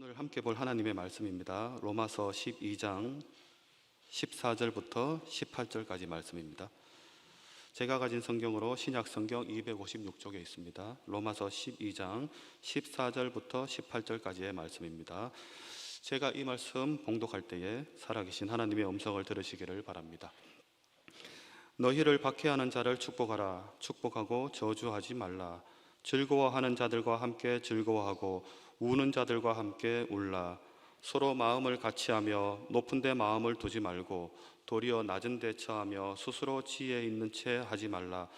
오늘 함께 볼 하나님의 말씀입니다. 로마서 12장 14절부터 18절까지 말씀입니다. 제가 가진 성경으로 신약 성경 256쪽에 있습니다. 로마서 12장 14절부터 18절까지의 말씀입니다. 제가 이 말씀 봉독할 때에 살아계신 하나님의 음성을 들으시기를 바랍니다. 너희를 박해하는 자를 축복하라. 축복하고 저주하지 말라. 즐거워하는 자들과 함께 즐거워하고 우는 자들과 함께 울라. 서로 마음을 같이하며 높은 데 마음을 두지 말고 도리어 낮은 데 처하며 스스로 지혜 있는 채 하지 말라.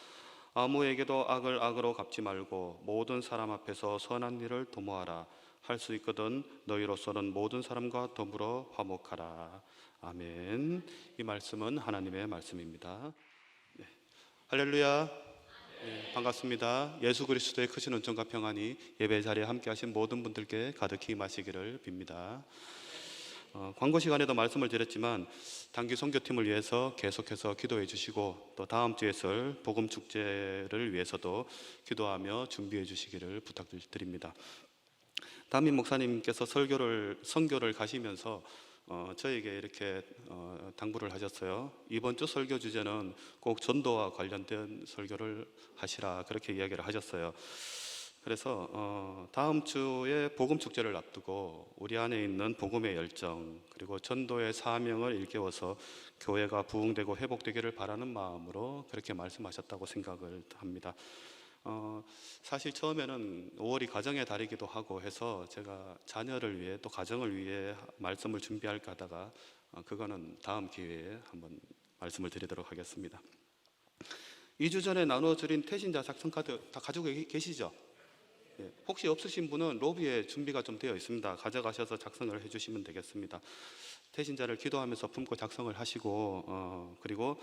아무에게도 악을 악으로 갚지 말고 모든 사람 앞에서 선한 일을 도모하라. 할 수 있거든 너희로서는 모든 사람과 더불어 화목하라. 아멘. 이 말씀은 하나님의 말씀입니다. 네. 할렐루야. 네, 반갑습니다. 예수 그리스도의 크신 은총과 평안이 예배 자리에 함께 하신 모든 분들께 가득히 임하시기를 빕니다. 광고 시간에도 말씀을 드렸지만 단기 선교팀을 위해서 계속해서 기도해 주시고 또 다음 주에 설 복음 축제를 위해서도 기도하며 준비해 주시기를 부탁드립니다. 담임 목사님께서 선교를 가시면서 저에게 이렇게 당부를 하셨어요. 이번 주 설교 주제는 꼭 전도와 관련된 설교를 하시라, 그렇게 이야기를 하셨어요. 그래서 다음 주에 복음 축제를 앞두고 우리 안에 있는 복음의 열정 그리고 전도의 사명을 일깨워서 교회가 부흥되고 회복되기를 바라는 마음으로 그렇게 말씀하셨다고 생각을 합니다. 사실 처음에는 5월이 가정의 달이기도 하고 해서 제가 자녀를 위해 또 가정을 위해 말씀을 준비할까 하다가 그거는 다음 기회에 한번 말씀을 드리도록 하겠습니다. 2주 전에 나눠드린 태신자 작성 카드 다 가지고 계시죠? 예, 혹시 없으신 분은 로비에 준비가 좀 되어 있습니다. 가져가셔서 작성을 해주시면 되겠습니다. 태신자를 기도하면서 품고 작성을 하시고 그리고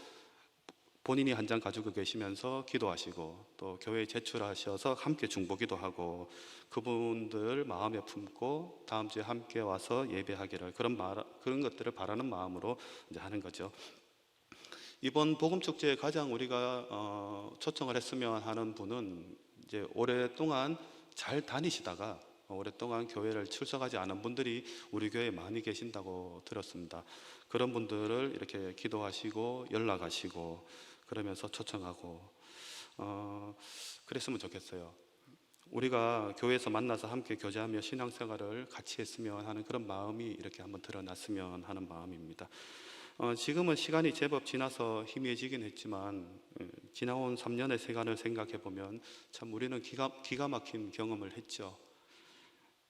본인이 한 장 가지고 계시면서 기도하시고 또 교회에 제출하셔서 함께 중보기도 하고 그분들 마음에 품고 다음 주에 함께 와서 예배하기를 그런 것들을 바라는 마음으로 이제 하는 거죠. 이번 복음 축제에 가장 우리가 초청을 했으면 하는 분은 이제 오랫동안 잘 다니시다가 오랫동안 교회를 출석하지 않은 분들이 우리 교회에 많이 계신다고 들었습니다. 그런 분들을 이렇게 기도하시고 연락하시고 그러면서 초청하고 그랬으면 좋겠어요. 우리가 교회에서 만나서 함께 교제하며 신앙생활을 같이 했으면 하는 그런 마음이 이렇게 한번 드러났으면 하는 마음입니다. 지금은 시간이 제법 지나서 희미해지긴 했지만 지나온 3년의 세간을 생각해 보면 참 우리는 기가 막힌 경험을 했죠.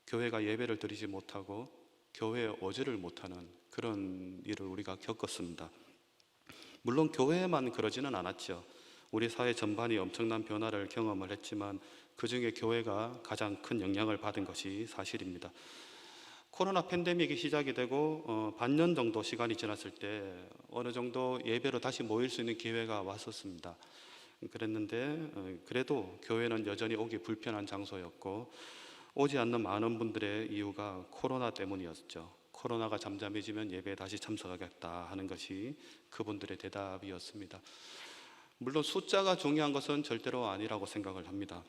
교회가 예배를 드리지 못하고 교회에 오지를 못하는 그런 일을 우리가 겪었습니다. 물론 교회만 그러지는 않았죠. 우리 사회 전반이 엄청난 변화를 경험을 했지만 그 중에 교회가 가장 큰 영향을 받은 것이 사실입니다. 코로나 팬데믹이 시작이 되고 반년 정도 시간이 지났을 때 어느 정도 예배로 다시 모일 수 있는 기회가 왔었습니다. 그랬는데 그래도 교회는 여전히 오기 불편한 장소였고 오지 않는 많은 분들의 이유가 코로나 때문이었죠. 코로나가 잠잠해지면 예배에 다시 참석하겠다 하는 것이 그분들의 대답이었습니다. 물론 숫자가 중요한 것은 절대로 아니라고 생각을 합니다.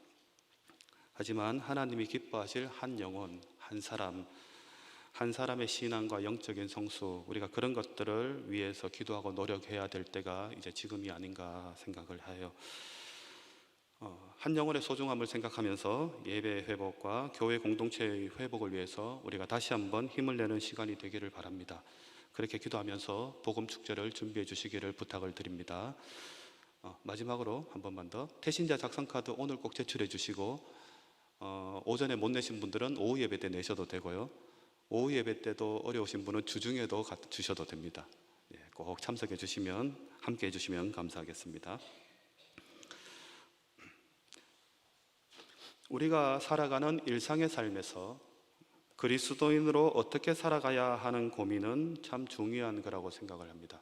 하지만 하나님이 기뻐하실 한 영혼, 한 사람의 신앙과 영적인 성수, 우리가 그런 것들을 위해서 기도하고 노력해야 될 때가 이제 지금이 아닌가 생각을 해요. 한 영혼의 소중함을 생각하면서 예배 회복과 교회 공동체의 회복을 위해서 우리가 다시 한번 힘을 내는 시간이 되기를 바랍니다. 그렇게 기도하면서 복음 축제를 준비해 주시기를 부탁을 드립니다. 마지막으로 한 번만 더 태신자 작성 카드 오늘 꼭 제출해 주시고 오전에 못 내신 분들은 오후 예배 때 내셔도 되고요. 오후 예배 때도 어려우신 분은 주중에도 주셔도 됩니다. 꼭 참석해 주시면 함께 해 주시면 감사하겠습니다. 우리가 살아가는 일상의 삶에서 그리스도인으로 어떻게 살아가야 하는 고민은 참 중요한 거라고 생각을 합니다.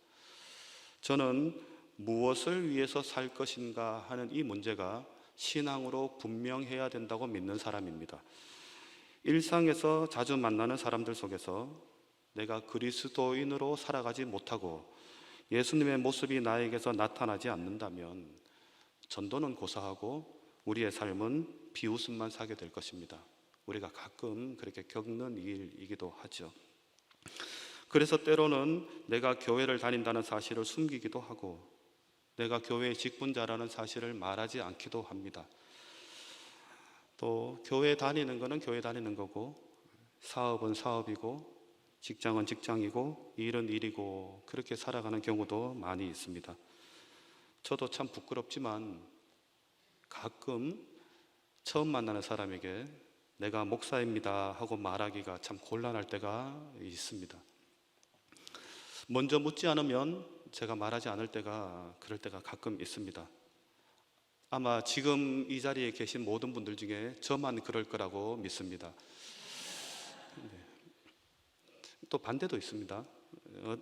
저는 무엇을 위해서 살 것인가 하는 이 문제가 신앙으로 분명해야 된다고 믿는 사람입니다. 일상에서 자주 만나는 사람들 속에서 내가 그리스도인으로 살아가지 못하고 예수님의 모습이 나에게서 나타나지 않는다면 전도는 고사하고 우리의 삶은 비웃음만 사게 될 것입니다. 우리가 가끔 그렇게 겪는 일이기도 하죠. 그래서 때로는 내가 교회를 다닌다는 사실을 숨기기도 하고 내가 교회의 직분자라는 사실을 말하지 않기도 합니다. 또 교회 다니는 거는 교회 다니는 거고 사업은 사업이고 직장은 직장이고 일은 일이고 그렇게 살아가는 경우도 많이 있습니다. 저도 참 부끄럽지만 가끔 처음 만나는 사람에게 내가 목사입니다 하고 말하기가 참 곤란할 때가 있습니다. 먼저 묻지 않으면 제가 말하지 않을 때가 그럴 때가 가끔 있습니다. 아마 지금 이 자리에 계신 모든 분들 중에 저만 그럴 거라고 믿습니다. 또 반대도 있습니다.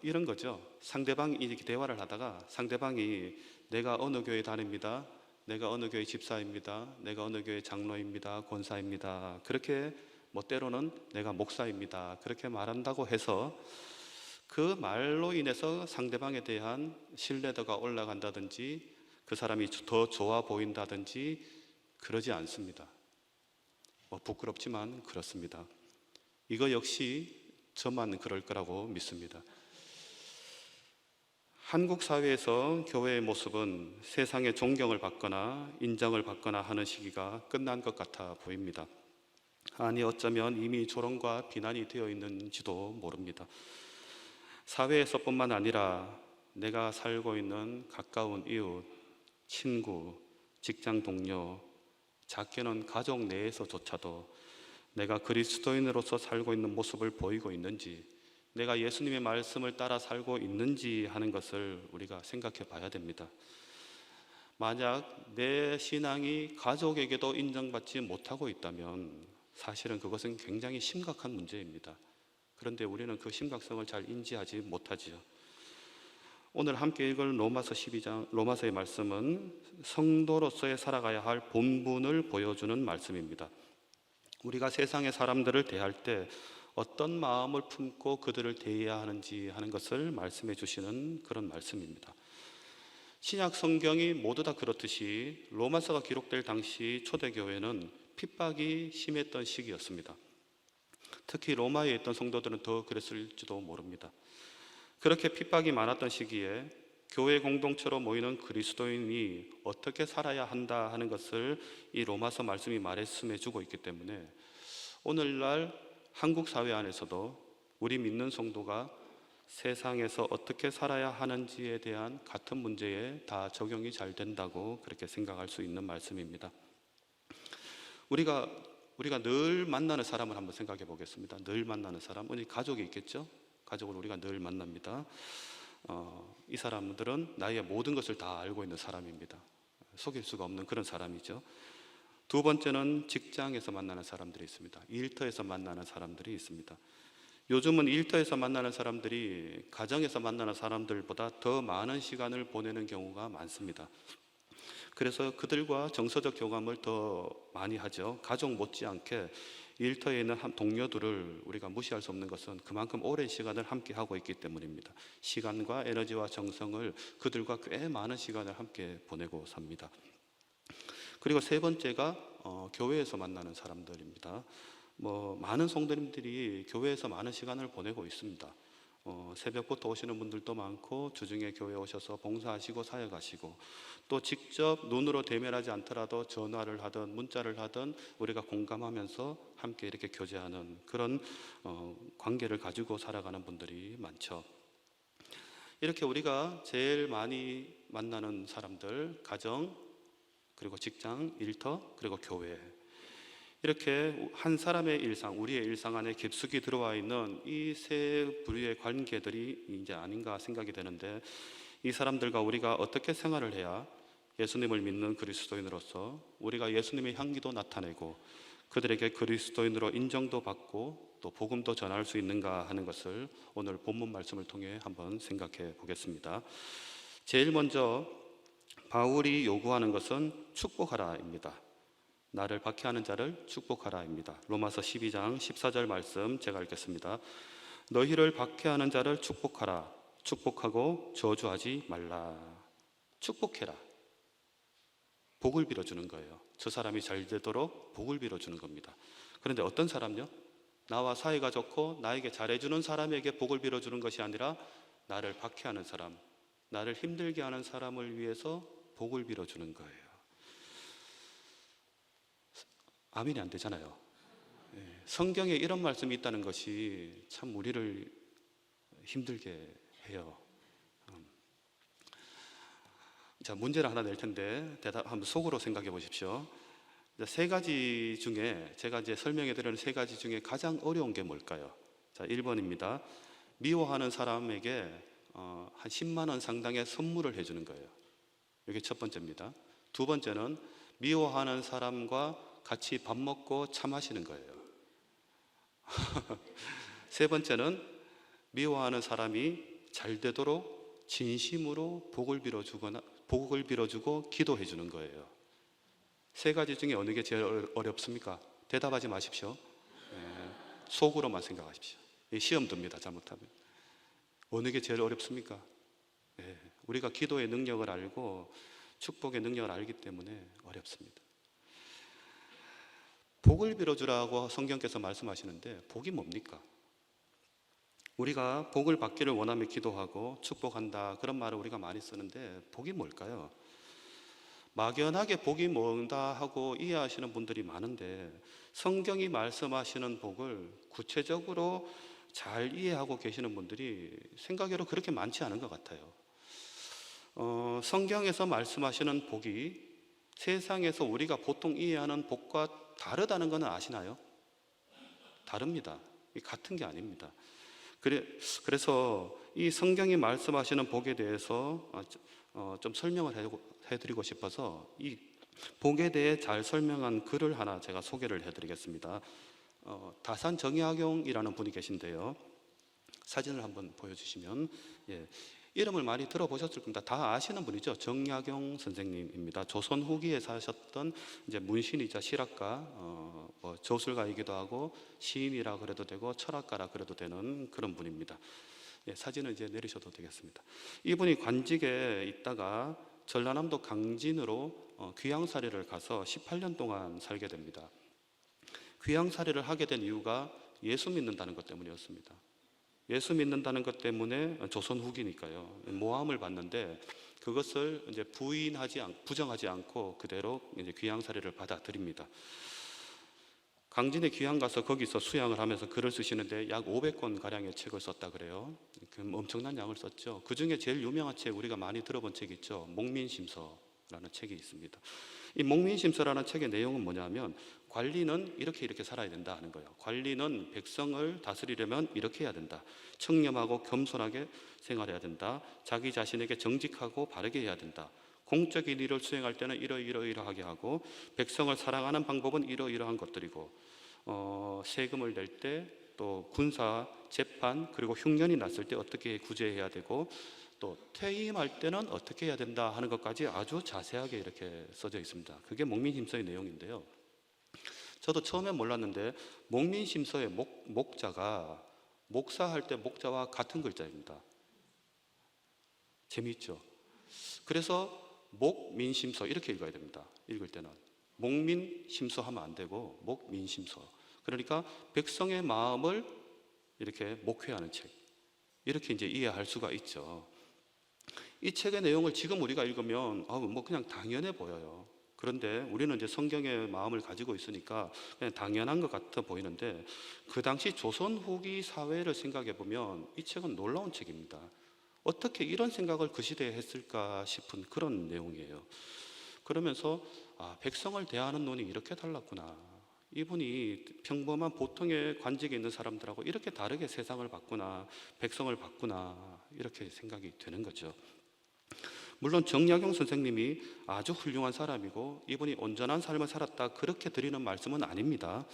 이런 거죠. 상대방이 이렇게 대화를 하다가 상대방이 내가 어느 교회 다닙니다. 내가 어느 교회 집사입니다. 내가 어느 교회 장로입니다. 권사입니다. 그렇게 때로는 내가 목사입니다. 그렇게 말한다고 해서 그 말로 인해서 상대방에 대한 신뢰도가 올라간다든지 그 사람이 더 좋아 보인다든지 그러지 않습니다. 부끄럽지만 그렇습니다. 이거 역시 저만 그럴 거라고 믿습니다. 한국 사회에서 교회의 모습은 세상의 존경을 받거나 인정을 받거나 하는 시기가 끝난 것 같아 보입니다. 아니 어쩌면 이미 조롱과 비난이 되어 있는지도 모릅니다. 사회에서뿐만 아니라 내가 살고 있는 가까운 이웃, 친구, 직장 동료, 작게는 가족 내에서조차도 내가 그리스도인으로서 살고 있는 모습을 보이고 있는지, 내가 예수님의 말씀을 따라 살고 있는지 하는 것을 우리가 생각해 봐야 됩니다. 만약 내 신앙이 가족에게도 인정받지 못하고 있다면 사실은 그것은 굉장히 심각한 문제입니다. 그런데 우리는 그 심각성을 잘 인지하지 못하지요. 오늘 함께 읽을 로마서 12장, 로마서의 말씀은 성도로서의 살아가야 할 본분을 보여주는 말씀입니다. 우리가 세상의 사람들을 대할 때 어떤 마음을 품고 그들을 대해야 하는지 하는 것을 말씀해 주시는 그런 말씀입니다. 신약 성경이 모두 다 그렇듯이 로마서가 기록될 당시 초대교회는 핍박이 심했던 시기였습니다. 특히 로마에 있던 성도들은 더 그랬을지도 모릅니다. 그렇게 핍박이 많았던 시기에 교회 공동체로 모이는 그리스도인이 어떻게 살아야 한다 하는 것을 이 로마서 말씀이 말씀해 주고 있기 때문에 오늘날 한국 사회 안에서도 우리 믿는 성도가 세상에서 어떻게 살아야 하는지에 대한 같은 문제에 다 적용이 잘 된다고 그렇게 생각할 수 있는 말씀입니다. 우리가 늘 만나는 사람을 한번 생각해 보겠습니다. 늘 만나는 사람, 우리 가족이 있겠죠? 가족을 우리가 늘 만납니다. 이 사람들은 나의 모든 것을 다 알고 있는 사람입니다. 속일 수가 없는 그런 사람이죠. 두 번째는 직장에서 만나는 사람들이 있습니다. 일터에서 만나는 사람들이 있습니다. 요즘은 일터에서 만나는 사람들이 가정에서 만나는 사람들보다 더 많은 시간을 보내는 경우가 많습니다. 그래서 그들과 정서적 교감을 더 많이 하죠. 가족 못지않게 일터에 있는 동료들을 우리가 무시할 수 없는 것은 그만큼 오랜 시간을 함께 하고 있기 때문입니다. 시간과 에너지와 정성을 그들과 꽤 많은 시간을 함께 보내고 삽니다. 그리고 세 번째가 교회에서 만나는 사람들입니다. 많은 성도님들이 교회에서 많은 시간을 보내고 있습니다. 새벽부터 오시는 분들도 많고 주중에 교회 오셔서 봉사하시고 사역하시고 또 직접 눈으로 대면하지 않더라도 전화를 하든 문자를 하든 우리가 공감하면서 함께 이렇게 교제하는 그런 관계를 가지고 살아가는 분들이 많죠. 이렇게 우리가 제일 많이 만나는 사람들, 가정, 그리고 직장, 일터, 그리고 교회, 이렇게 한 사람의 일상, 우리의 일상 안에 깊숙이 들어와 있는 이 세 부류의 관계들이 이제 아닌가 생각이 되는데, 이 사람들과 우리가 어떻게 생활을 해야 예수님을 믿는 그리스도인으로서 우리가 예수님의 향기도 나타내고 그들에게 그리스도인으로 인정도 받고 또 복음도 전할 수 있는가 하는 것을 오늘 본문 말씀을 통해 한번 생각해 보겠습니다. 제일 먼저 바울이 요구하는 것은 축복하라입니다. 나를 박해하는 자를 축복하라입니다. 로마서 12장 14절 말씀 제가 읽겠습니다. 너희를 박해하는 자를 축복하라. 축복하고 저주하지 말라. 축복해라. 복을 빌어주는 거예요. 저 사람이 잘 되도록 복을 빌어주는 겁니다. 그런데 어떤 사람요? 나와 사이가 좋고 나에게 잘해주는 사람에게 복을 빌어주는 것이 아니라 나를 박해하는 사람, 나를 힘들게 하는 사람을 위해서 복을 빌어주는 거예요. 아멘이 안 되잖아요. 성경에 이런 말씀이 있다는 것이 참 우리를 힘들게 해요. 자, 문제를 하나 낼 텐데 대답 한번 속으로 생각해 보십시오. 세 가지 중에 제가 이제 설명해 드리는 세 가지 중에 가장 어려운 게 뭘까요? 자, 1번입니다. 미워하는 사람에게 한 10만 원 상당의 선물을 해주는 거예요. 이게 첫 번째입니다. 두 번째는 미워하는 사람과 같이 밥 먹고 차 마시는 거예요. 세 번째는 미워하는 사람이 잘 되도록 진심으로 복을 빌어주고 기도해 주는 거예요. 세 가지 중에 어느 게 제일 어렵습니까? 대답하지 마십시오. 속으로만 생각하십시오. 시험 듭니다, 잘못하면. 어느 게 제일 어렵습니까? 우리가 기도의 능력을 알고 축복의 능력을 알기 때문에 어렵습니다. 복을 빌어주라고 성경께서 말씀하시는데 복이 뭡니까? 우리가 복을 받기를 원하며 기도하고 축복한다, 그런 말을 우리가 많이 쓰는데 복이 뭘까요? 막연하게 복이 뭔다 하고 이해하시는 분들이 많은데 성경이 말씀하시는 복을 구체적으로 잘 이해하고 계시는 분들이 생각외로 그렇게 많지 않은 것 같아요. 성경에서 말씀하시는 복이 세상에서 우리가 보통 이해하는 복과 다르다는 것은 아시나요? 다릅니다. 같은 게 아닙니다. 그래서 이 성경이 말씀하시는 복에 대해서 좀 설명을 해드리고 싶어서 이 복에 대해 잘 설명한 글을 하나 제가 소개를 해드리겠습니다. 다산정약용이라는 분이 계신데요. 사진을 한번 보여주시면, 이름을 많이 들어보셨을 겁니다. 다 아시는 분이죠. 정약용 선생님입니다. 조선 후기에 사셨던 이제 문신이자 실학가, 저술가이기도 하고 시인이라 그래도 되고 철학가라 그래도 되는 그런 분입니다. 사진을 이제 내리셔도 되겠습니다. 이분이 관직에 있다가 전라남도 강진으로 귀양살이를 가서 18년 동안 살게 됩니다. 귀양살이를 하게 된 이유가 예수 믿는다는 것 때문이었습니다. 예수 믿는다는 것 때문에 조선 후기니까요. 모함을 받는데 그것을 이제 부정하지 않고 그대로 이제 귀양살이를 받아들입니다. 강진에 귀양 가서 거기서 수양을 하면서 글을 쓰시는데 약 500권 가량의 책을 썼다 그래요. 엄청난 양을 썼죠. 그 중에 제일 유명한 책, 우리가 많이 들어본 책이 있죠. 목민심서라는 책이 있습니다. 이 목민심서라는 책의 내용은 뭐냐면 관리는 이렇게 살아야 된다 하는 거예요. 관리는 백성을 다스리려면 이렇게 해야 된다. 청렴하고 겸손하게 생활해야 된다. 자기 자신에게 정직하고 바르게 해야 된다. 공적인 일을 수행할 때는 이러이러하게 하고 백성을 사랑하는 방법은 이러이러한 것들이고 세금을 낼 때 또 군사, 재판, 그리고 흉년이 났을 때 어떻게 구제해야 되고 또 퇴임할 때는 어떻게 해야 된다 하는 것까지 아주 자세하게 이렇게 써져 있습니다. 그게 목민심서의 내용인데요. 저도 처음에 몰랐는데 목민심서의 목자가 목사할 때 목자와 같은 글자입니다. 재미있죠? 그래서 목민심서 이렇게 읽어야 됩니다. 읽을 때는 목민심서 하면 안 되고 목민심서. 그러니까 백성의 마음을 이렇게 목회하는 책, 이렇게 이제 이해할 수가 있죠. 이 책의 내용을 지금 우리가 읽으면 그냥 당연해 보여요. 그런데 우리는 이제 성경의 마음을 가지고 있으니까 그냥 당연한 것 같아 보이는데 그 당시 조선 후기 사회를 생각해 보면 이 책은 놀라운 책입니다. 어떻게 이런 생각을 그 시대에 했을까 싶은 그런 내용이에요. 그러면서 백성을 대하는 눈이 이렇게 달랐구나. 이분이 평범한 보통의 관직에 있는 사람들하고 이렇게 다르게 세상을 봤구나, 백성을 봤구나, 이렇게 생각이 되는 거죠. 물론 정약용 선생님이 아주 훌륭한 사람이고 이분이 온전한 삶을 살았다, 그렇게 드리는 말씀은 아닙니다.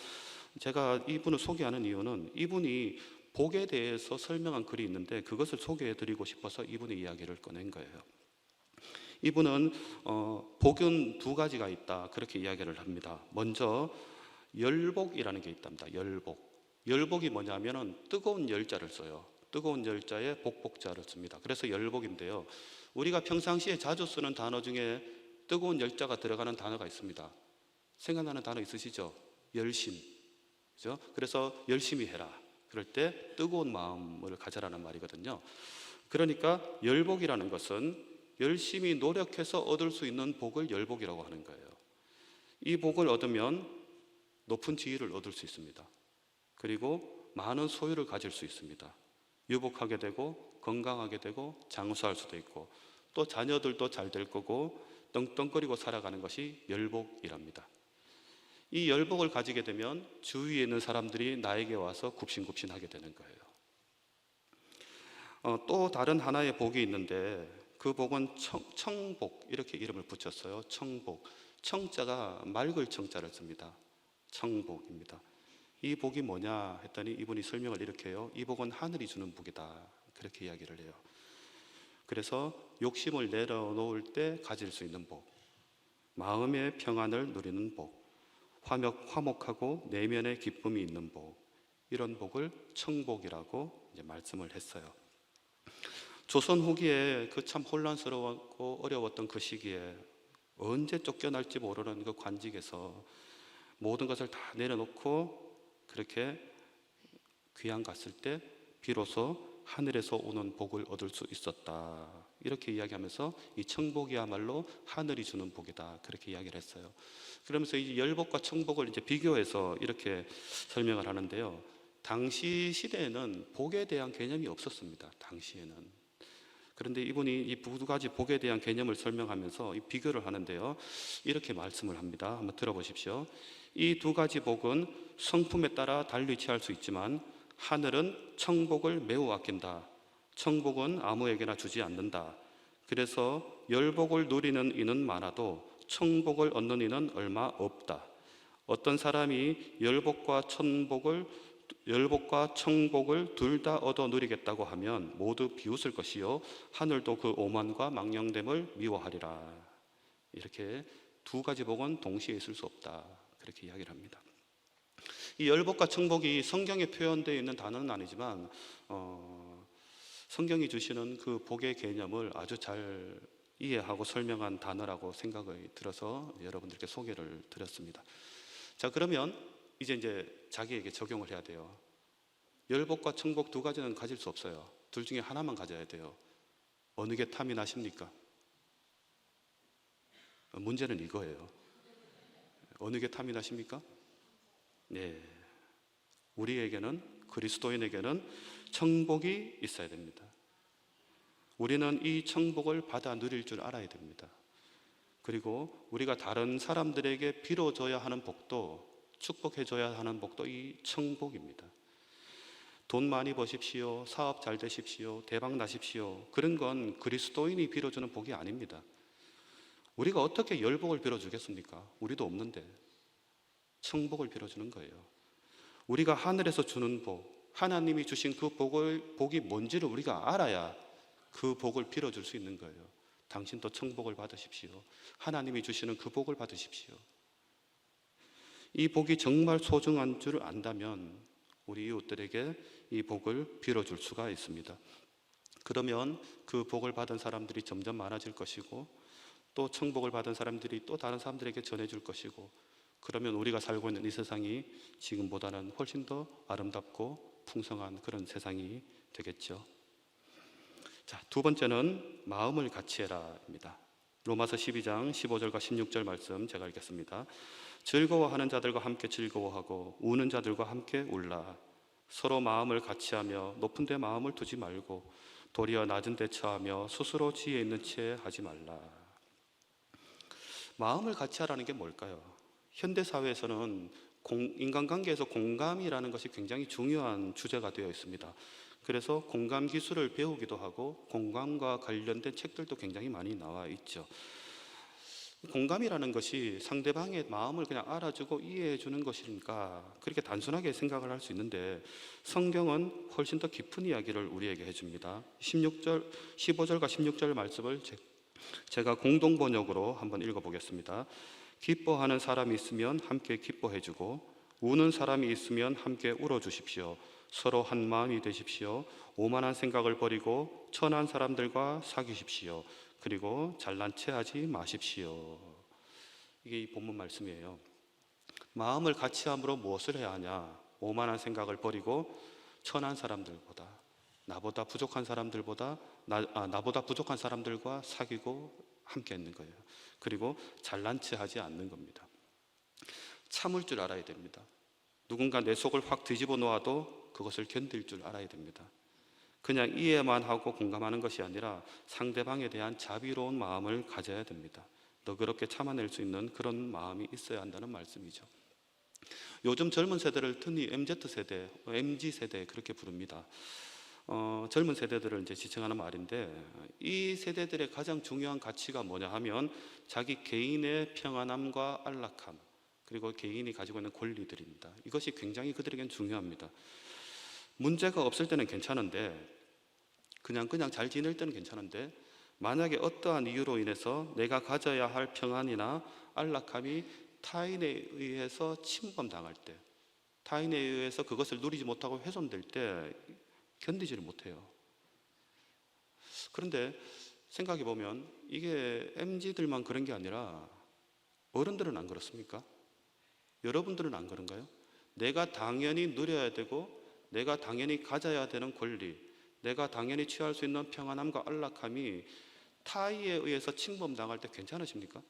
제가 이분을 소개하는 이유는 이분이 복에 대해서 설명한 글이 있는데 그것을 소개해 드리고 싶어서 이분의 이야기를 꺼낸 거예요. 이분은 복은 두 가지가 있다, 그렇게 이야기를 합니다. 먼저 열복이라는 게 있답니다. 열복이 뭐냐면은 뜨거운 열자를 써요. 뜨거운 열자에 복복자를 씁니다. 그래서 열복인데요. 우리가 평상시에 자주 쓰는 단어 중에 뜨거운 열자가 들어가는 단어가 있습니다. 생각나는 단어 있으시죠? 열심. 그죠? 그래서 열심히 해라. 그럴 때 뜨거운 마음을 가져라는 말이거든요. 그러니까 열복이라는 것은 열심히 노력해서 얻을 수 있는 복을 열복이라고 하는 거예요. 이 복을 얻으면 높은 지위를 얻을 수 있습니다. 그리고 많은 소유를 가질 수 있습니다. 유복하게 되고 건강하게 되고 장수할 수도 있고 또 자녀들도 잘 될 거고 떵떵거리고 살아가는 것이 열복이랍니다. 이 열복을 가지게 되면 주위에 있는 사람들이 나에게 와서 굽신굽신하게 되는 거예요. 또 다른 하나의 복이 있는데 그 복은 청복, 이렇게 이름을 붙였어요. 청복. 청자가 맑을 청자를 씁니다. 청복입니다. 이 복이 뭐냐 했더니 이분이 설명을 이렇게 해요. 이 복은 하늘이 주는 복이다. 그렇게 이야기를 해요. 그래서 욕심을 내려놓을 때 가질 수 있는 복, 마음의 평안을 누리는 복, 화목하고 내면의 기쁨이 있는 복, 이런 복을 청복이라고 이제 말씀을 했어요. 조선 후기에 그 참 혼란스러웠고 어려웠던 그 시기에 언제 쫓겨날지 모르는 그 관직에서 모든 것을 다 내려놓고 그렇게 귀양 갔을 때 비로소 하늘에서 오는 복을 얻을 수 있었다. 이렇게 이야기하면서 이 청복이야말로 하늘이 주는 복이다. 그렇게 이야기를 했어요. 그러면서 이 열복과 청복을 이제 비교해서 이렇게 설명을 하는데요. 당시 시대에는 복에 대한 개념이 없었습니다. 당시에는. 그런데 이분이 이 두 가지 복에 대한 개념을 설명하면서 이 비교를 하는데요. 이렇게 말씀을 합니다. 한번 들어보십시오. 이 두 가지 복은 성품에 따라 달리 취할 수 있지만 하늘은 청복을 매우 아낀다. 청복은 아무에게나 주지 않는다. 그래서 열복을 누리는 이는 많아도 청복을 얻는 이는 얼마 없다. 어떤 사람이 열복과 청복을 둘 다 얻어 누리겠다고 하면 모두 비웃을 것이요 하늘도 그 오만과 망령됨을 미워하리라. 이렇게 두 가지 복은 동시에 있을 수 없다. 그렇게 이야기를 합니다. 이 열복과 청복이 성경에 표현되어 있는 단어는 아니지만 성경이 주시는 그 복의 개념을 아주 잘 이해하고 설명한 단어라고 생각이 들어서 여러분들께 소개를 드렸습니다. 자, 그러면 이제 자기에게 적용을 해야 돼요. 열복과 청복 두 가지는 가질 수 없어요. 둘 중에 하나만 가져야 돼요. 어느 게 탐이 나십니까? 문제는 이거예요. 어느 게 탐이 나십니까? 네. 우리에게는, 그리스도인에게는 청복이 있어야 됩니다. 우리는 이 청복을 받아 누릴 줄 알아야 됩니다. 그리고 우리가 다른 사람들에게 빌어줘야 하는 복도, 축복해줘야 하는 복도 이 청복입니다. 돈 많이 버십시오, 사업 잘 되십시오, 대박 나십시오, 그런 건 그리스도인이 빌어주는 복이 아닙니다. 우리가 어떻게 열복을 빌어주겠습니까? 우리도 없는데. 청복을 빌어주는 거예요. 우리가 하늘에서 주는 복, 하나님이 주신 그 복이 뭔지를 우리가 알아야 그 복을 빌어줄 수 있는 거예요. 당신도 청복을 받으십시오. 하나님이 주시는 그 복을 받으십시오. 이 복이 정말 소중한 줄 안다면 우리 이웃들에게 이 복을 빌어줄 수가 있습니다. 그러면 그 복을 받은 사람들이 점점 많아질 것이고 또 청복을 받은 사람들이 또 다른 사람들에게 전해줄 것이고 그러면 우리가 살고 있는 이 세상이 지금보다는 훨씬 더 아름답고 풍성한 그런 세상이 되겠죠. 자, 두 번째는 마음을 같이 해라입니다. 로마서 12장 15절과 16절 말씀 제가 읽겠습니다. 즐거워하는 자들과 함께 즐거워하고 우는 자들과 함께 울라. 서로 마음을 같이하며 높은 데 마음을 두지 말고 도리어 낮은 데 처하며 스스로 지혜 있는 채 하지 말라. 마음을 같이 하라는 게 뭘까요? 현대 사회에서는 인간관계에서 공감이라는 것이 굉장히 중요한 주제가 되어 있습니다. 그래서 공감 기술을 배우기도 하고 공감과 관련된 책들도 굉장히 많이 나와 있죠. 공감이라는 것이 상대방의 마음을 그냥 알아주고 이해해 주는 것이니까 그렇게 단순하게 생각을 할 수 있는데 성경은 훨씬 더 깊은 이야기를 우리에게 해줍니다. 15절과 16절 말씀을 제가 공동 번역으로 한번 읽어보겠습니다. 기뻐하는 사람이 있으면 함께 기뻐해주고 우는 사람이 있으면 함께 울어주십시오. 서로 한 마음이 되십시오. 오만한 생각을 버리고 천한 사람들과 사귀십시오. 그리고 잘난 체 하지 마십시오. 이게 이 본문 말씀이에요. 마음을 같이 함으로 무엇을 해야 하냐? 오만한 생각을 버리고 천한 사람들보다, 나보다 부족한 사람들보다 나보다 부족한 사람들과 사귀고 함께 있는 거예요. 그리고 잘난 체 하지 않는 겁니다. 참을 줄 알아야 됩니다. 누군가 내 속을 확 뒤집어 놓아도 그것을 견딜 줄 알아야 됩니다. 그냥 이해만 하고 공감하는 것이 아니라 상대방에 대한 자비로운 마음을 가져야 됩니다. 너그럽게 참아낼 수 있는 그런 마음이 있어야 한다는 말씀이죠. 요즘 젊은 세대를 흔히 MZ세대, MG세대 그렇게 부릅니다. 젊은 세대들을 이제 지칭하는 말인데, 이 세대들의 가장 중요한 가치가 뭐냐 하면 자기 개인의 평안함과 안락함, 그리고 개인이 가지고 있는 권리들입니다. 이것이 굉장히 그들에겐 중요합니다. 문제가 없을 때는 괜찮은데, 그냥 잘 지낼 때는 괜찮은데, 만약에 어떠한 이유로 인해서 내가 가져야 할 평안이나 안락함이 타인에 의해서 침범당할 때, 타인에 의해서 그것을 누리지 못하고 훼손될 때 견디지를 못해요. 그런데 생각해 보면 이게 MZ들만 그런 게 아니라 어른들은 안 그렇습니까? 여러분들은 안 그런가요? 내가 당연히 누려야 되고, 내가 당연히 가져야 되는 권리, 내가 당연히 취할 수 있는 평안함과 안락함이 타의에 의해서 침범당할 때 괜찮으십니까?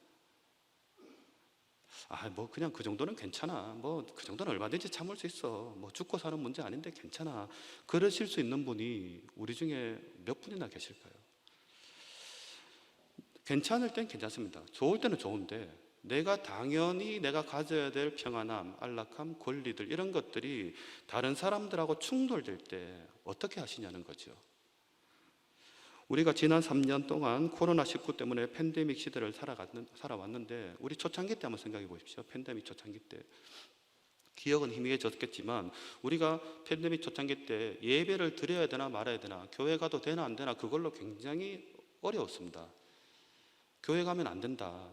뭐 그냥 그 정도는 괜찮아. 뭐 그 정도는 얼마든지 참을 수 있어. 뭐 죽고 사는 문제 아닌데 괜찮아. 그러실 수 있는 분이 우리 중에 몇 분이나 계실까요? 괜찮을 땐 괜찮습니다. 좋을 때는 좋은데, 내가 당연히 내가 가져야 될 평안함, 안락함, 권리들 이런 것들이 다른 사람들하고 충돌될 때 어떻게 하시냐는 거죠. 우리가 지난 3년 동안 코로나19 때문에 팬데믹 시대를 살아왔는데, 우리 초창기 때 한번 생각해 보십시오. 팬데믹 초창기 때. 기억은 희미해졌겠지만 우리가 팬데믹 초창기 때 예배를 드려야 되나 말아야 되나, 교회 가도 되나 안 되나, 그걸로 굉장히 어려웠습니다. 교회 가면 안 된다,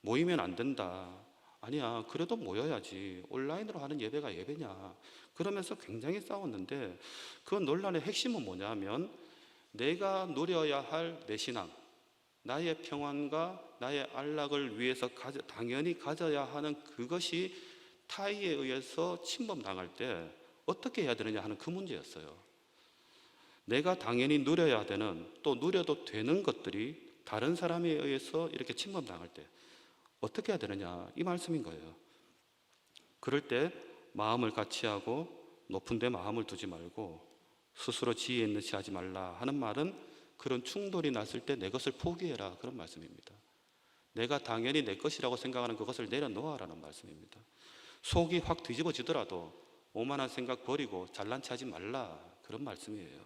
모이면 안 된다, 아니야 그래도 모여야지, 온라인으로 하는 예배가 예배냐, 그러면서 굉장히 싸웠는데, 그 논란의 핵심은 뭐냐 하면 내가 누려야 할 내 신앙, 나의 평안과 나의 안락을 위해서 당연히 가져야 하는 그것이 타의에 의해서 침범당할 때 어떻게 해야 되느냐 하는 그 문제였어요. 내가 당연히 누려야 되는, 또 누려도 되는 것들이 다른 사람에 의해서 이렇게 침범당할 때 어떻게 해야 되느냐, 이 말씀인 거예요. 그럴 때 마음을 같이 하고 높은 데 마음을 두지 말고 스스로 지혜 있는 체 하지 말라 하는 말은, 그런 충돌이 났을 때 내 것을 포기해라, 그런 말씀입니다. 내가 당연히 내 것이라고 생각하는 그것을 내려놓아라는 말씀입니다. 속이 확 뒤집어지더라도 오만한 생각 버리고 잘난 체 하지 말라, 그런 말씀이에요.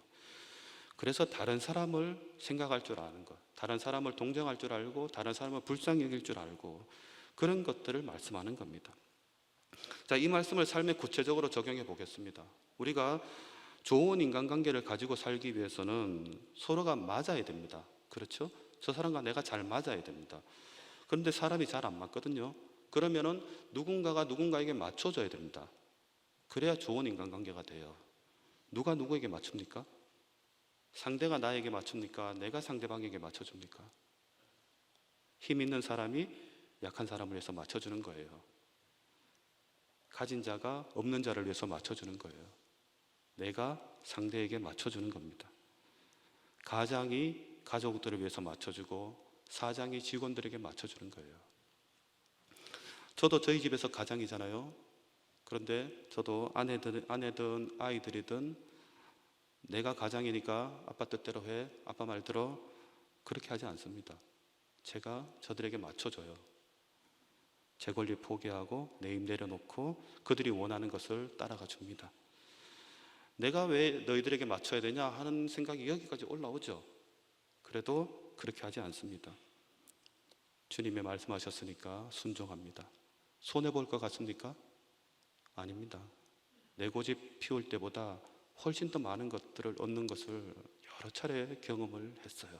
그래서 다른 사람을 생각할 줄 아는 것, 다른 사람을 동정할 줄 알고, 다른 사람을 불쌍히 여길 줄 알고, 그런 것들을 말씀하는 겁니다. 자, 이 말씀을 삶에 구체적으로 적용해 보겠습니다. 우리가 좋은 인간관계를 가지고 살기 위해서는 서로가 맞아야 됩니다. 그렇죠? 저 사람과 내가 잘 맞아야 됩니다. 그런데 사람이 잘 안 맞거든요. 그러면은 누군가가 누군가에게 맞춰줘야 됩니다. 그래야 좋은 인간관계가 돼요. 누가 누구에게 맞춥니까? 상대가 나에게 맞춥니까? 내가 상대방에게 맞춰줍니까? 힘 있는 사람이 약한 사람을 위해서 맞춰주는 거예요. 가진 자가 없는 자를 위해서 맞춰주는 거예요. 내가 상대에게 맞춰주는 겁니다. 가장이 가족들을 위해서 맞춰주고, 사장이 직원들에게 맞춰주는 거예요. 저도 저희 집에서 가장이잖아요. 그런데 저도 아내든 아이들이든 내가 가장이니까 아빠 뜻대로 해, 아빠 말 들어, 그렇게 하지 않습니다. 제가 저들에게 맞춰줘요. 제 권리 포기하고 내 입 내려놓고 그들이 원하는 것을 따라가 줍니다. 내가 왜 너희들에게 맞춰야 되냐 하는 생각이 여기까지 올라오죠. 그래도 그렇게 하지 않습니다. 주님의 말씀하셨으니까 순종합니다. 손해볼 것 같습니까? 아닙니다. 내 고집 피울 때보다 훨씬 더 많은 것들을 얻는 것을 여러 차례 경험을 했어요.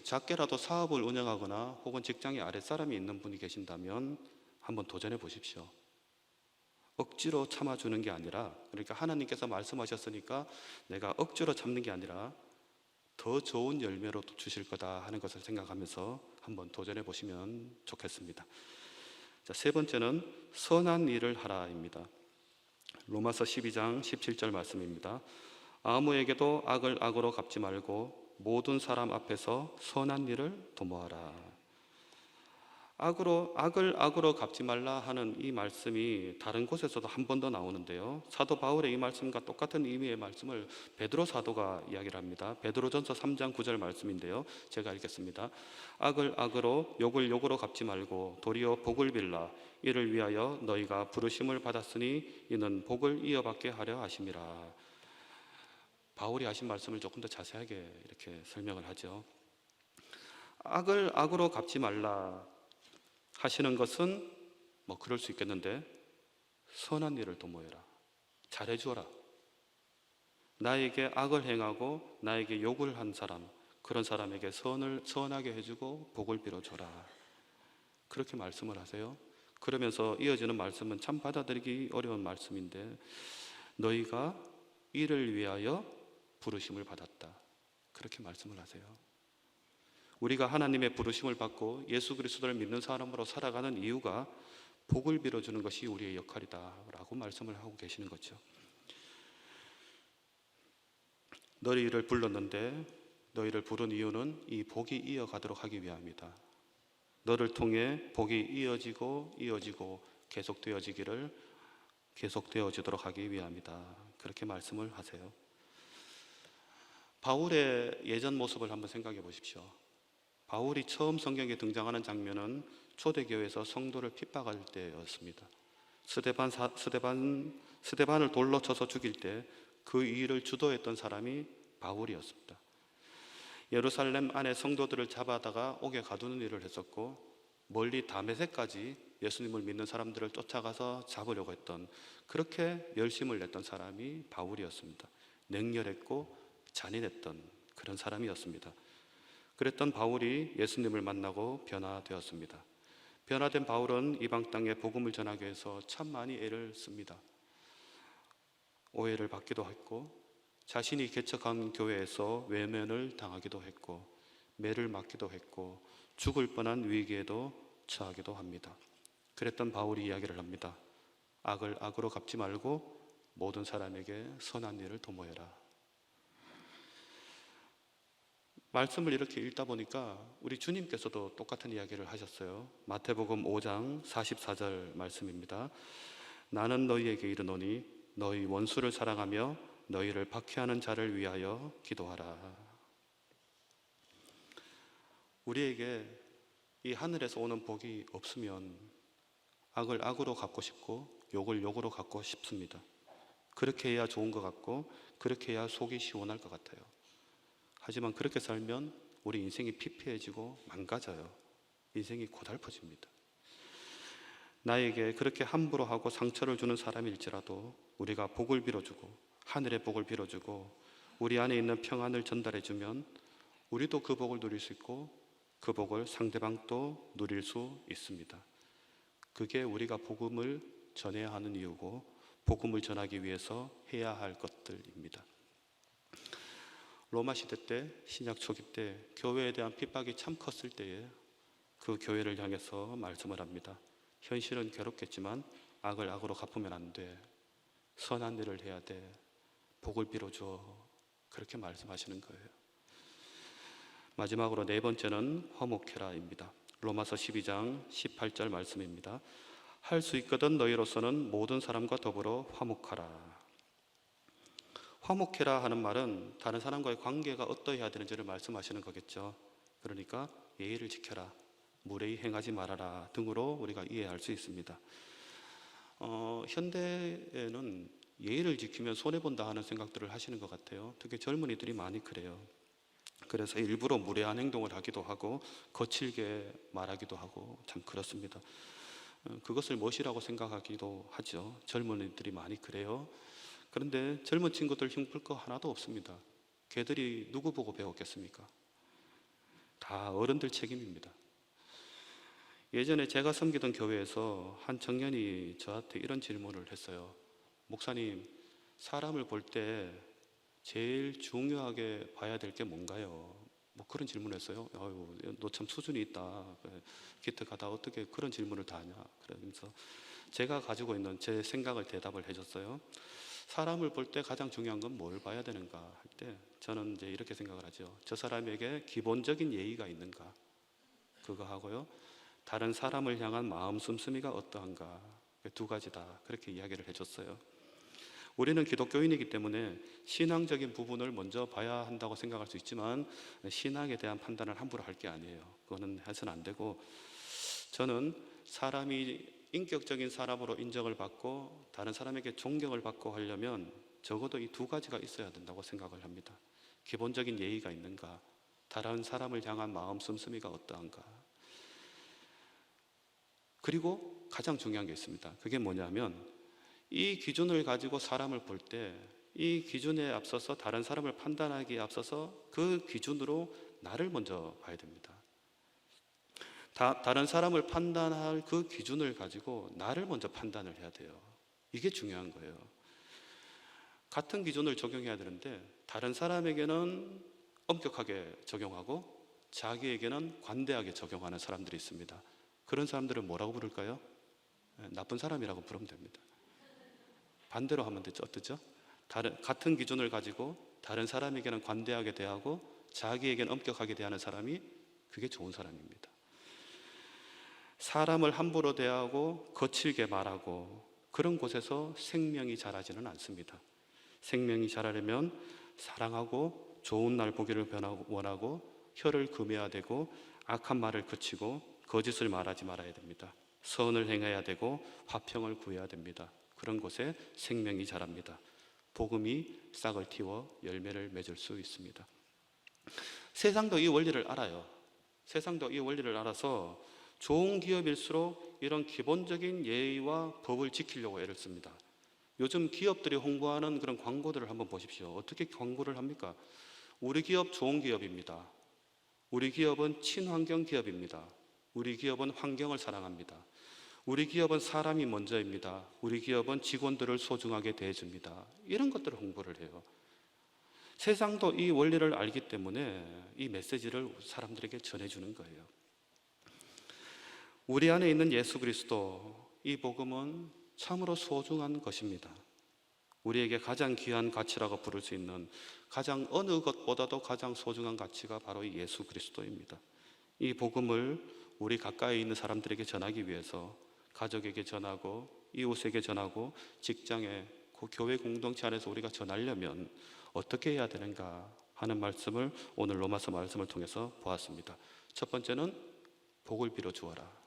작게라도 사업을 운영하거나 혹은 직장에 아랫사람이 있는 분이 계신다면 한번 도전해 보십시오. 억지로 참아주는 게 아니라, 그러니까 하나님께서 말씀하셨으니까 내가 억지로 참는 게 아니라 더 좋은 열매로 주실 거다 하는 것을 생각하면서 한번 도전해 보시면 좋겠습니다. 자, 세 번째는 선한 일을 하라입니다. 로마서 12장 17절 말씀입니다. 아무에게도 악을 악으로 갚지 말고 모든 사람 앞에서 선한 일을 도모하라. 악을 악으로 갚지 말라 하는 이 말씀이 다른 곳에서도 한 번 더 나오는데요. 사도 바울의 이 말씀과 똑같은 의미의 말씀을 베드로 사도가 이야기를 합니다. 베드로전서 3장 9절 말씀인데요. 제가 읽겠습니다. 악을 악으로 욕을 욕으로 갚지 말고 도리어 복을 빌라. 이를 위하여 너희가 부르심을 받았으니 이는 복을 이어받게 하려 하심이라. 바울이 하신 말씀을 조금 더 자세하게 이렇게 설명을 하죠. 악을 악으로 갚지 말라 하시는 것은 뭐 그럴 수 있겠는데, 선한 일을 도모해라. 잘해주어라. 나에게 악을 행하고 나에게 욕을 한 사람, 그런 사람에게 선하게 해주고 복을 빌어줘라. 그렇게 말씀을 하세요. 그러면서 이어지는 말씀은 참 받아들이기 어려운 말씀인데, 너희가 이를 위하여 부르심을 받았다. 그렇게 말씀을 하세요. 우리가 하나님의 부르심을 받고 예수 그리스도를 믿는 사람으로 살아가는 이유가 복을 빌어주는 것이 우리의 역할이다라고 말씀을 하고 계시는 거죠. 너희를 불렀는데 너희를 부른 이유는 이 복이 이어가도록 하기 위함이다. 너를 통해 복이 이어지고 계속되어지도록 하기 위함이다. 그렇게 말씀을 하세요. 바울의 예전 모습을 한번 생각해 보십시오. 바울이 처음 성경에 등장하는 장면은 초대교회에서 성도를 핍박할 때였습니다. 스데반을 돌로 쳐서 죽일 때 그 일을 주도했던 사람이 바울이었습니다. 예루살렘 안에 성도들을 잡아다가 옥에 가두는 일을 했었고, 멀리 다메섹까지 예수님을 믿는 사람들을 쫓아가서 잡으려고 했던, 그렇게 열심을 냈던 사람이 바울이었습니다. 냉렬했고 잔인했던 그런 사람이었습니다. 그랬던 바울이 예수님을 만나고 변화되었습니다. 변화된 바울은 이방 땅에 복음을 전하기 위해서 참 많이 애를 씁니다. 오해를 받기도 했고, 자신이 개척한 교회에서 외면을 당하기도 했고, 매를 맞기도 했고, 죽을 뻔한 위기에도 처하기도 합니다. 그랬던 바울이 이야기를 합니다. 악을 악으로 갚지 말고 모든 사람에게 선한 일을 도모해라. 말씀을 이렇게 읽다 보니까 우리 주님께서도 똑같은 이야기를 하셨어요. 마태복음 5장 44절 말씀입니다. 나는 너희에게 이르노니 너희 원수를 사랑하며 너희를 박해하는 자를 위하여 기도하라. 우리에게 이 하늘에서 오는 복이 없으면 악을 악으로 갚고 싶고 욕을 욕으로 갚고 싶습니다. 그렇게 해야 좋은 것 같고 그렇게 해야 속이 시원할 것 같아요. 하지만 그렇게 살면 우리 인생이 피폐해지고 망가져요. 인생이 고달퍼집니다. 나에게 그렇게 함부로 하고 상처를 주는 사람일지라도 우리가 복을 빌어주고 하늘의 복을 빌어주고 우리 안에 있는 평안을 전달해주면 우리도 그 복을 누릴 수 있고 그 복을 상대방도 누릴 수 있습니다. 그게 우리가 복음을 전해야 하는 이유고 복음을 전하기 위해서 해야 할 것들입니다. 로마 시대 때, 신약 초기 때 교회에 대한 핍박이 참 컸을 때에 그 교회를 향해서 말씀을 합니다. 현실은 괴롭겠지만 악을 악으로 갚으면 안 돼. 선한 일을 해야 돼. 복을 빌어줘. 그렇게 말씀하시는 거예요. 마지막으로 네 번째는 화목해라입니다. 로마서 12장 18절 말씀입니다. 할 수 있거든 너희로서는 모든 사람과 더불어 화목하라. 화목해라 하는 말은 다른 사람과의 관계가 어떠해야 되는지를 말씀하시는 거겠죠. 그러니까 예의를 지켜라, 무례히 행하지 말아라 등으로 우리가 이해할 수 있습니다. 현대에는 예의를 지키면 손해본다 하는 생각들을 하시는 것 같아요. 특히 젊은이들이 많이 그래요. 그래서 일부러 무례한 행동을 하기도 하고 거칠게 말하기도 하고 참 그렇습니다. 그것을 멋이라고 생각하기도 하죠. 젊은이들이 많이 그래요. 그런데 젊은 친구들 흉볼 거 하나도 없습니다. 걔들이 누구 보고 배웠겠습니까? 다 어른들 책임입니다. 예전에 제가 섬기던 교회에서 한 청년이 저한테 이런 질문을 했어요. 목사님, 사람을 볼 때 제일 중요하게 봐야 될 게 뭔가요? 뭐 그런 질문을 했어요. 아유, 너 참 수준이 있다. 기특하다. 어떻게 그런 질문을 다 하냐. 그러면서 제가 가지고 있는 제 생각을 대답을 해줬어요. 사람을 볼 때 가장 중요한 건 뭘 봐야 되는가 할 때 저는 이제 이렇게 생각을 하죠. 저 사람에게 기본적인 예의가 있는가, 그거 하고요. 다른 사람을 향한 마음 씀씀이가 어떠한가, 두 가지다. 그렇게 이야기를 해줬어요. 우리는 기독교인이기 때문에 신앙적인 부분을 먼저 봐야 한다고 생각할 수 있지만 신앙에 대한 판단을 함부로 할 게 아니에요. 그거는 해서는 안 되고, 저는 사람이 인격적인 사람으로 인정을 받고 다른 사람에게 존경을 받고 하려면 적어도 이 두 가지가 있어야 된다고 생각을 합니다. 기본적인 예의가 있는가, 다른 사람을 향한 마음 씀씀이가 어떠한가. 그리고 가장 중요한 게 있습니다. 그게 뭐냐면 이 기준을 가지고 사람을 볼 때 이 기준에 앞서서 다른 사람을 판단하기에 앞서서 그 기준으로 나를 먼저 봐야 됩니다. 다른 사람을 판단할 그 기준을 가지고 나를 먼저 판단을 해야 돼요. 이게 중요한 거예요. 같은 기준을 적용해야 되는데 다른 사람에게는 엄격하게 적용하고 자기에게는 관대하게 적용하는 사람들이 있습니다. 그런 사람들은 뭐라고 부를까요? 나쁜 사람이라고 부르면 됩니다. 반대로 하면 되죠. 어떠죠? 같은 기준을 가지고 다른 사람에게는 관대하게 대하고 자기에게는 엄격하게 대하는 사람이, 그게 좋은 사람입니다. 사람을 함부로 대하고 거칠게 말하고 그런 곳에서 생명이 자라지는 않습니다. 생명이 자라려면 사랑하고 좋은 날 보기를 원하고 혀를 금해야 되고 악한 말을 그치고 거짓을 말하지 말아야 됩니다. 선을 행해야 되고 화평을 구해야 됩니다. 그런 곳에 생명이 자랍니다. 복음이 싹을 틔워 열매를 맺을 수 있습니다. 세상도 이 원리를 알아요. 세상도 이 원리를 알아서 좋은 기업일수록 이런 기본적인 예의와 법을 지키려고 애를 씁니다. 요즘 기업들이 홍보하는 그런 광고들을 한번 보십시오. 어떻게 광고를 합니까? 우리 기업 좋은 기업입니다. 우리 기업은 친환경 기업입니다. 우리 기업은 환경을 사랑합니다. 우리 기업은 사람이 먼저입니다. 우리 기업은 직원들을 소중하게 대해줍니다. 이런 것들을 홍보를 해요. 세상도 이 원리를 알기 때문에 이 메시지를 사람들에게 전해주는 거예요. 우리 안에 있는 예수 그리스도, 이 복음은 참으로 소중한 것입니다. 우리에게 가장 귀한 가치라고 부를 수 있는 가장 어느 것보다도 가장 소중한 가치가 바로 이 예수 그리스도입니다. 이 복음을 우리 가까이 있는 사람들에게 전하기 위해서 가족에게 전하고 이웃에게 전하고 직장에 교회 공동체 안에서 우리가 전하려면 어떻게 해야 되는가 하는 말씀을 오늘 로마서 말씀을 통해서 보았습니다. 첫 번째는 복을 빌어 주어라.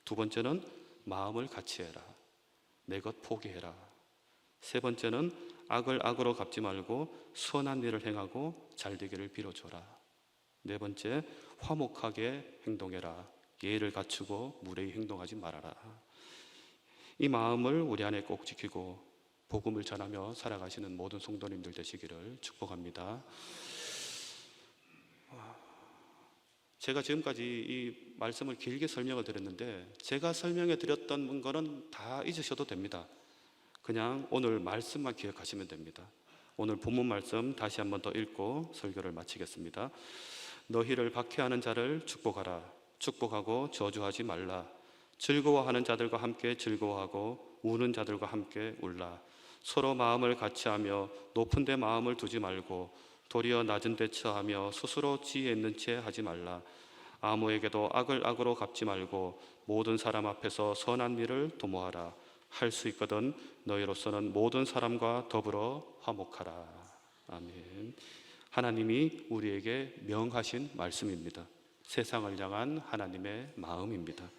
두 번째는 마음을 같이 해라. 내 것 포기해라. 세 번째는 악을 악으로 갚지 말고 선한 일을 행하고 잘되기를 빌어줘라. 네 번째, 화목하게 행동해라. 예의를 갖추고 무례히 행동하지 말아라. 이 마음을 우리 안에 꼭 지키고 복음을 전하며 살아가시는 모든 성도님들 되시기를 축복합니다. 제가 지금까지 이 말씀을 길게 설명을 드렸는데 제가 설명해 드렸던 거는 다 잊으셔도 됩니다. 그냥 오늘 말씀만 기억하시면 됩니다. 오늘 본문 말씀 다시 한번 더 읽고 설교를 마치겠습니다. 너희를 박해하는 자를 축복하라. 축복하고 저주하지 말라. 즐거워하는 자들과 함께 즐거워하고 우는 자들과 함께 울라. 서로 마음을 같이하며 높은 데 마음을 두지 말고 도리어 낮은 데 처하며 스스로 지혜 있는 채 하지 말라. 아무에게도 악을 악으로 갚지 말고 모든 사람 앞에서 선한 일을 도모하라. 할 수 있거든 너희로서는 모든 사람과 더불어 화목하라. 아멘. 하나님이 우리에게 명하신 말씀입니다. 세상을 향한 하나님의 마음입니다.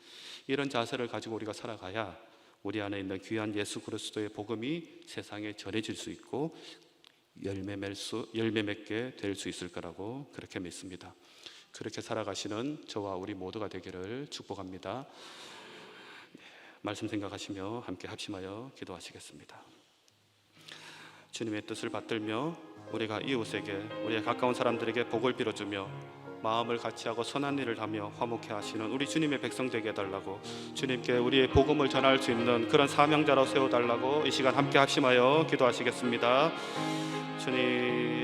이런 자세를 가지고 우리가 살아가야 우리 안에 있는 귀한 예수 그리스도의 복음이 세상에 전해질 수 있고 열매 맺게 될 수 있을 거라고 그렇게 믿습니다. 그렇게 살아가시는 저와 우리 모두가 되기를 축복합니다. 말씀 생각하시며 함께 합심하여 기도하시겠습니다. 주님의 뜻을 받들며 우리가 이웃에게, 우리의 가까운 사람들에게 복을 빌어주며 마음을 같이하고 선한 일을 하며 화목해 하시는 우리 주님의 백성 되게 해달라고, 주님께 우리의 복음을 전할 수 있는 그런 사명자로 세워달라고 이 시간 함께 합심하여 기도하시겠습니다. 주님,